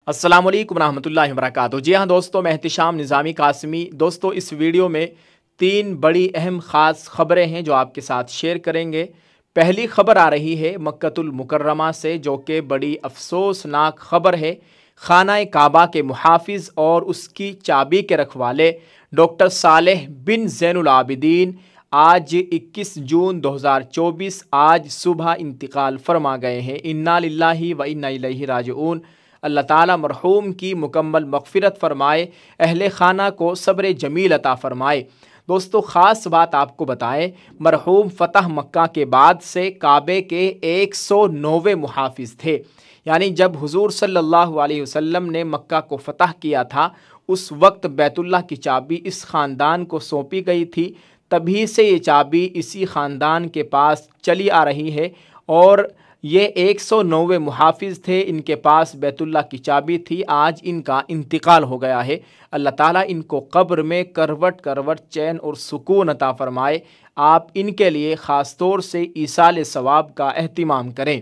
अस्सलाम वालेकुम रहमतुल्लाहि व बरकातुहू। जी हाँ दोस्तों, मैं एहतिशाम निज़ामी कासमी। दोस्तों, इस वीडियो में 3 बड़ी अहम ख़ास ख़बरें हैं जो आपके साथ शेयर करेंगे। पहली ख़बर आ रही है मक्कतुल मुकर्रमा से, जो कि बड़ी अफसोसनाक ख़बर है। खाना काबा के मुहाफ़िज़ और उसकी चाबी के रखवाले डॉक्टर सालेह बिन ज़ैनुल आबिदीन आज 21 जून 2024 आज सुबह इंतकाल फरमा गए हैं। इन्ना लिल्लाहि व इन्ना इलैहि राजिऊन। अल्लाह ताला मरहूम की मुकम्मल मग़फ़िरत फ़रमाए, अहले ख़ाना को सब्र जमील अता फ़रमाए। दोस्तों, ख़ास बात आपको बताएं, मरहूम फ़तह मक्का के बाद से काबे के 109वें मुहाफ़िज़ थे। यानी जब हुज़ूर सल्लल्लाहु अलैहि वसल्लम ने मक्का को फ़तह किया था, उस वक्त बैतुल्लाह की चाबी इस ख़ानदान को सौंपी गई थी। तभी से ये चाबी इसी ख़ानदान के पास चली आ रही है और ये 109वें मुहाफ़िज़ थे, इनके पास बैतुल्लाह की चाबी थी। आज इनका इंतकाल हो गया है। अल्लाह ताला इनको कब्र में करवट करवट चैन और सुकून अता फ़रमाए। आप इनके लिए ख़ास तौर से ईसाल सवाब का एहतिमाम करें।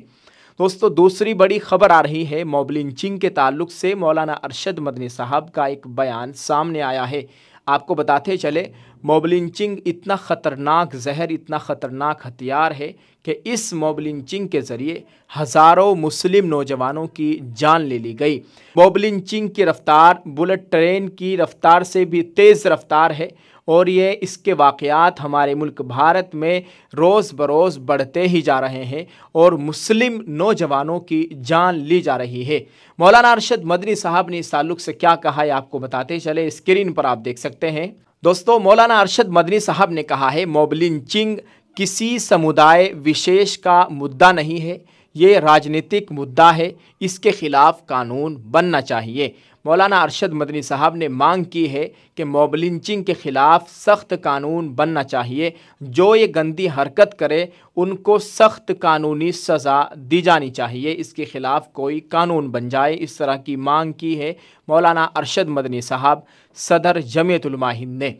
दोस्तों, दूसरी बड़ी ख़बर आ रही है मॉब लिंचिंग के ताल्लुक़ से। मौलाना अरशद मदनी साहब का एक बयान सामने आया है। आपको बताते चले, मॉब लिंचिंग इतना ख़तरनाक जहर, इतना ख़तरनाक हथियार है कि इस मॉब लिंचिंग के ज़रिए हज़ारों मुस्लिम नौजवानों की जान ले ली गई। मॉब लिंचिंग की रफ़्तार बुलेट ट्रेन की रफ़्तार से भी तेज़ रफ़्तार है और ये इसके वाक़यात हमारे मुल्क भारत में रोज़ बरोज़ बढ़ते ही जा रहे हैं और मुस्लिम नौजवानों की जान ली जा रही है। मौलाना अरशद मदनी साहब ने इस ताल्लुक़ से क्या कहा है आपको बताते चले, स्क्रीन पर आप देख सकते हैं। दोस्तों, मौलाना अरशद मदनी साहब ने कहा है, मॉब लिंचिंग किसी समुदाय विशेष का मुद्दा नहीं है, ये राजनीतिक मुद्दा है। इसके ख़िलाफ़ कानून बनना चाहिए। मौलाना अरशद मदनी साहब ने मांग की है कि मॉब लिंचिंग के ख़िलाफ़ सख्त कानून बनना चाहिए। जो ये गंदी हरकत करे उनको सख्त कानूनी सज़ा दी जानी चाहिए। इसके ख़िलाफ़ कोई कानून बन जाए, इस तरह की मांग की है मौलाना अरशद मदनी साहब, सदर जमीयत उलमा हिंद ने।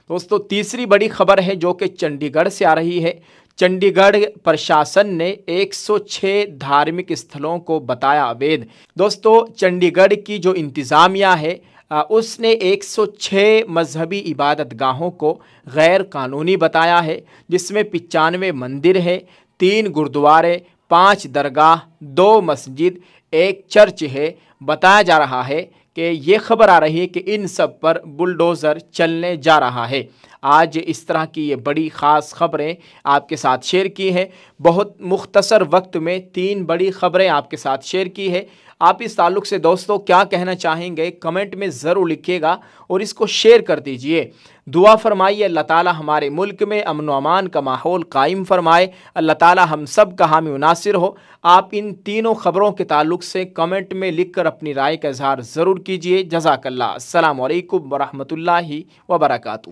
दोस्तों, तीसरी बड़ी ख़बर है जो कि चंडीगढ़ से आ रही है। चंडीगढ़ प्रशासन ने 106 धार्मिक स्थलों को बताया अवैध। दोस्तों, चंडीगढ़ की जो इंतज़ामिया है उसने 106 मजहबी इबादत गाहों को गैर कानूनी बताया है, जिसमें 95 मंदिर है, 3 गुरुद्वारे, 5 दरगाह, 2 मस्जिद, 1 चर्च है। बताया जा रहा है कि ये खबर आ रही है कि इन सब पर बुलडोज़र चलने जा रहा है। आज इस तरह की ये बड़ी ख़ास ख़बरें आपके साथ शेयर की हैं। बहुत मुख्तसर वक्त में 3 बड़ी ख़बरें आपके साथ शेयर की है। आप इस ताल्लुक़ से दोस्तों क्या कहना चाहेंगे, कमेंट में ज़रूर लिखिएगा और इसको शेयर कर दीजिए। दुआ फरमाइए अल्लाह ताला हमारे मुल्क में अमन व अमान का माहौल कायम फरमाए। अल्लाह ताला हम सब का हामी व नासिर हो। आप इन तीनों ख़बरों के ताल्लुक़ से कमेंट में लिख कर अपनी राय का इज़हार ज़रूर कीजिए। जज़ाकल्लाह। अस्सलामु अलैकुम व रहमतुल्लाहि व बरकातुहू।